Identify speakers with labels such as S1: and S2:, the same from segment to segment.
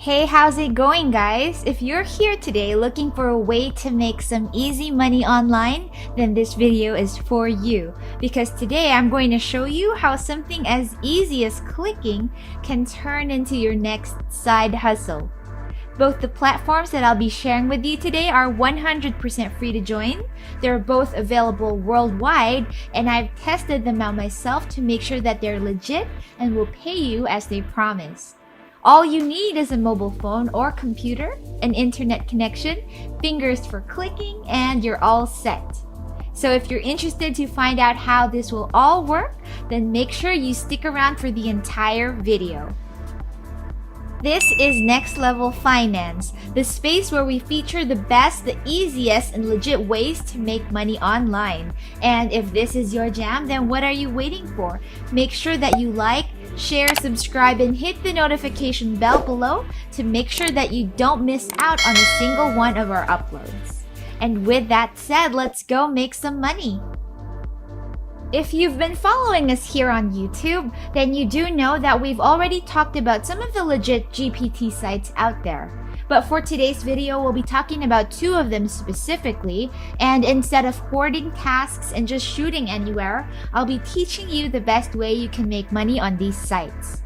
S1: Hey, how's it going, guys? If you're here today looking for a way to make some easy money online, then this video is for you. Because today I'm going to show you how something as easy as clicking can turn into your next side hustle. Both the platforms that I'll be sharing with you today are 100% free to join. They're both available worldwide, and I've tested them out myself to make sure that they're legit and will pay you as they promise. All you need is a mobile phone or computer, an internet connection, fingers for clicking, and you're all set. So if you're interested to find out how this will all work, then make sure you stick around for the entire video. This is Next Level Finance, the space where we feature the best, the easiest, and legit ways to make money online. And if this is your jam, then what are you waiting for? Make sure that you like, share, subscribe, and hit the notification bell below to make sure that you don't miss out on a single one of our uploads. And with that said, let's go make some money. If you've been following us here on YouTube, then you do know that we've already talked about some of the legit GPT sites out there. But for today's video, we'll be talking about two of them specifically, and instead of hoarding tasks and just shooting anywhere, I'll be teaching you the best way you can make money on these sites.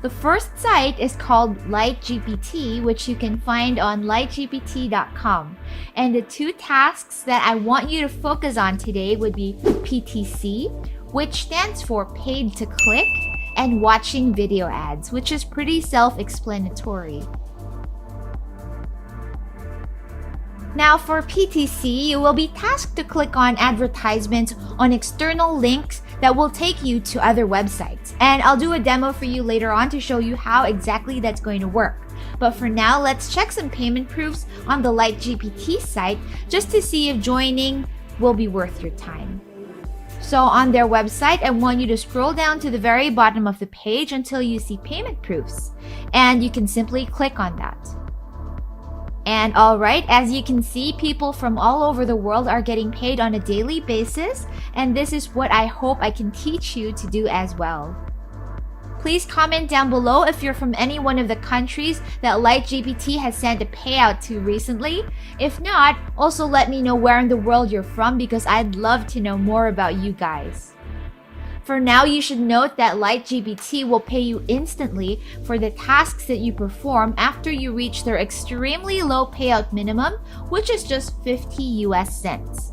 S1: The first site is called LightGPT, which you can find on lightgpt.com. And the two tasks that I want you to focus on today would be PTC, which stands for paid to click, and watching video ads, which is pretty self-explanatory. Now for PTC, you will be tasked to click on advertisements on external links that will take you to other websites. And I'll do a demo for you later on to show you how exactly that's going to work. But for now, let's check some payment proofs on the LightGPT site just to see if joining will be worth your time. So on their website, I want you to scroll down to the very bottom of the page until you see payment proofs. And you can simply click on that. And alright, as you can see, people from all over the world are getting paid on a daily basis, and this is what I hope I can teach you to do as well. Please comment down below if you're from any one of the countries that LightGPT has sent a payout to recently. If not, also let me know where in the world you're from because I'd love to know more about you guys. For now, you should note that LightGPT will pay you instantly for the tasks that you perform after you reach their extremely low payout minimum, which is just 50 US cents.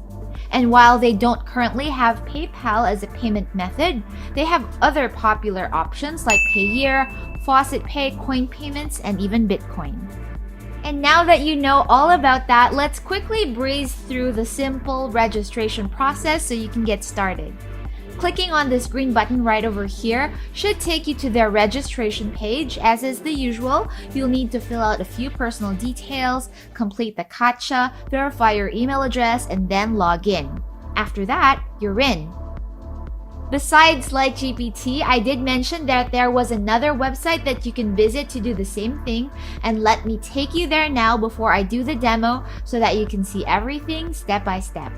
S1: And while they don't currently have PayPal as a payment method, they have other popular options like Payeer, Faucet Pay, coin payments, and even Bitcoin. And now that you know all about that, let's quickly breeze through the simple registration process so you can get started. Clicking on this green button right over here should take you to their registration page. As is the usual, you'll need to fill out a few personal details, complete the CAPTCHA, verify your email address, and then log in. After that, you're in. Besides LightGPT, I did mention that there was another website that you can visit to do the same thing, and let me take you there now before I do the demo so that you can see everything step by step.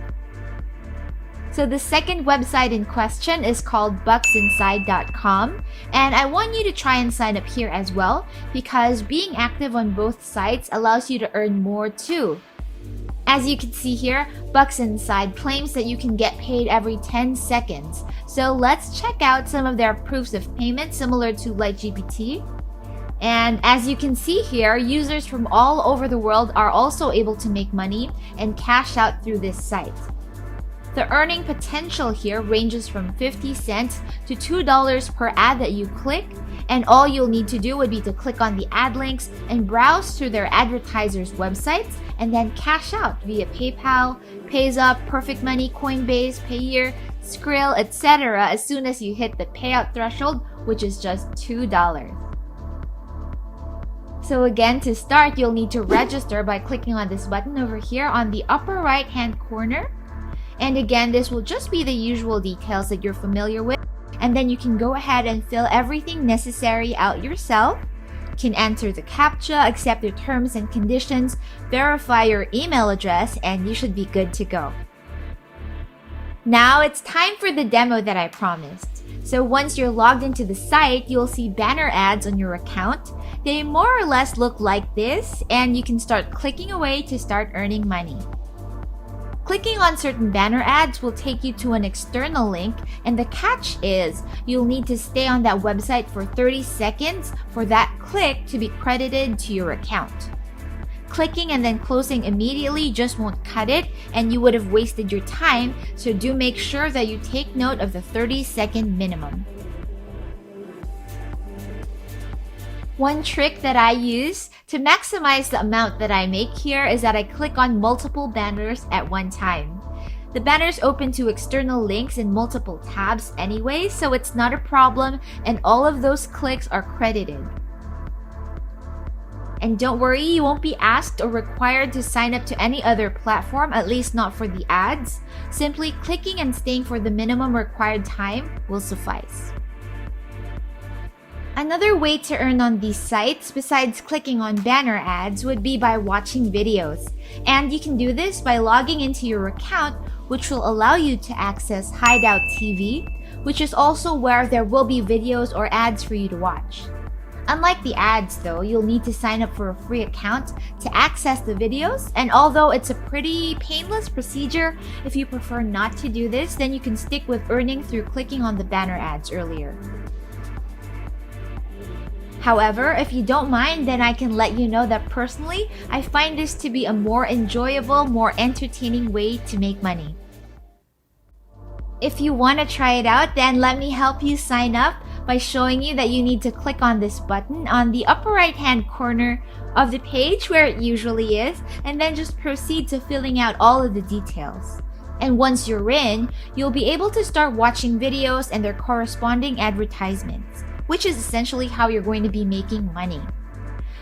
S1: So the second website in question is called bucksinside.com, and I want you to try and sign up here as well because being active on both sites allows you to earn more too. As you can see here, Bucks Inside claims that you can get paid every 10 seconds. So let's check out some of their proofs of payment similar to LightGPT. And as you can see here, users from all over the world are also able to make money and cash out through this site. The earning potential here ranges from 50 cents to $2 per ad that you click, and all you'll need to do would be to click on the ad links and browse through their advertisers' websites and then cash out via PayPal, PayUp, Perfect Money, Coinbase, Payeer, Skrill, etc. as soon as you hit the payout threshold, which is just $2. So again, to start, you'll need to register by clicking on this button over here on the upper right-hand corner. And again, this will just be the usual details that you're familiar with. And then you can go ahead and fill everything necessary out yourself. You can enter the CAPTCHA, accept the terms and conditions, verify your email address, and you should be good to go. Now it's time for the demo that I promised. So once you're logged into the site, you'll see banner ads on your account. They more or less look like this, and you can start clicking away to start earning money. Clicking on certain banner ads will take you to an external link, and the catch is you'll need to stay on that website for 30 seconds for that click to be credited to your account. Clicking and then closing immediately just won't cut it, and you would have wasted your time, so do make sure that you take note of the 30-second minimum. One trick that I use to maximize the amount that I make here is that I click on multiple banners at one time. The banners open to external links in multiple tabs anyway, so it's not a problem, and all of those clicks are credited. And don't worry, you won't be asked or required to sign up to any other platform, at least not for the ads. Simply clicking and staying for the minimum required time will suffice. Another way to earn on these sites, besides clicking on banner ads, would be by watching videos. And you can do this by logging into your account, which will allow you to access Hideout TV, which is also where there will be videos or ads for you to watch. Unlike the ads though, you'll need to sign up for a free account to access the videos, and although it's a pretty painless procedure, if you prefer not to do this, then you can stick with earning through clicking on the banner ads earlier. However, if you don't mind, then I can let you know that personally, I find this to be a more enjoyable, more entertaining way to make money. If you want to try it out, then let me help you sign up by showing you that you need to click on this button on the upper right hand corner of the page where it usually is, and then just proceed to filling out all of the details. And once you're in, you'll be able to start watching videos and their corresponding advertisements, which is essentially how you're going to be making money.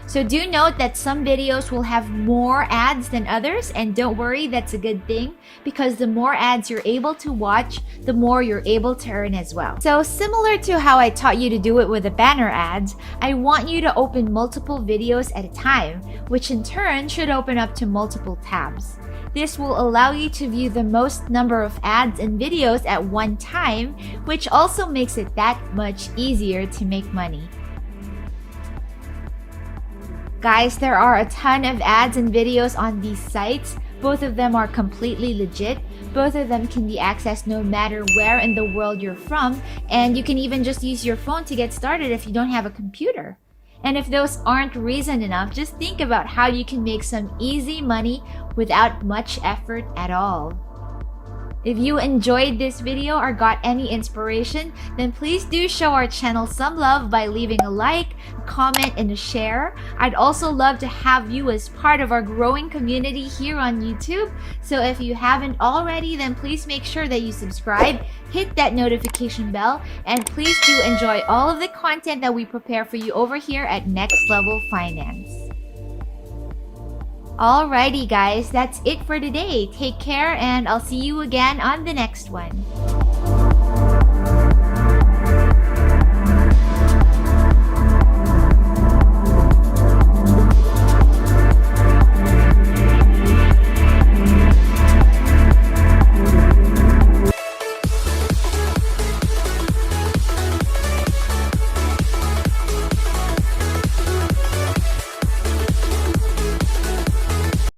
S1: So do note that some videos will have more ads than others, and don't worry, that's a good thing, because the more ads you're able to watch, the more you're able to earn as well. So similar to how I taught you to do it with the banner ads, I want you to open multiple videos at a time, which in turn should open up to multiple tabs. This will allow you to view the most number of ads and videos at one time, which also makes it that much easier to make money. Guys, there are a ton of ads and videos on these sites. Both of them are completely legit. Both of them can be accessed no matter where in the world you're from, and you can even just use your phone to get started if you don't have a computer. And if those aren't reason enough, just think about how you can make some easy money without much effort at all. If you enjoyed this video or got any inspiration, then please do show our channel some love by leaving a like, a comment, and a share. I'd also love to have you as part of our growing community here on YouTube. So if you haven't already, then please make sure that you subscribe, hit that notification bell, and please do enjoy all of the content that we prepare for you over here at Next Level Finance. Alrighty guys, that's it for today. Take care, and I'll see you again on the next one.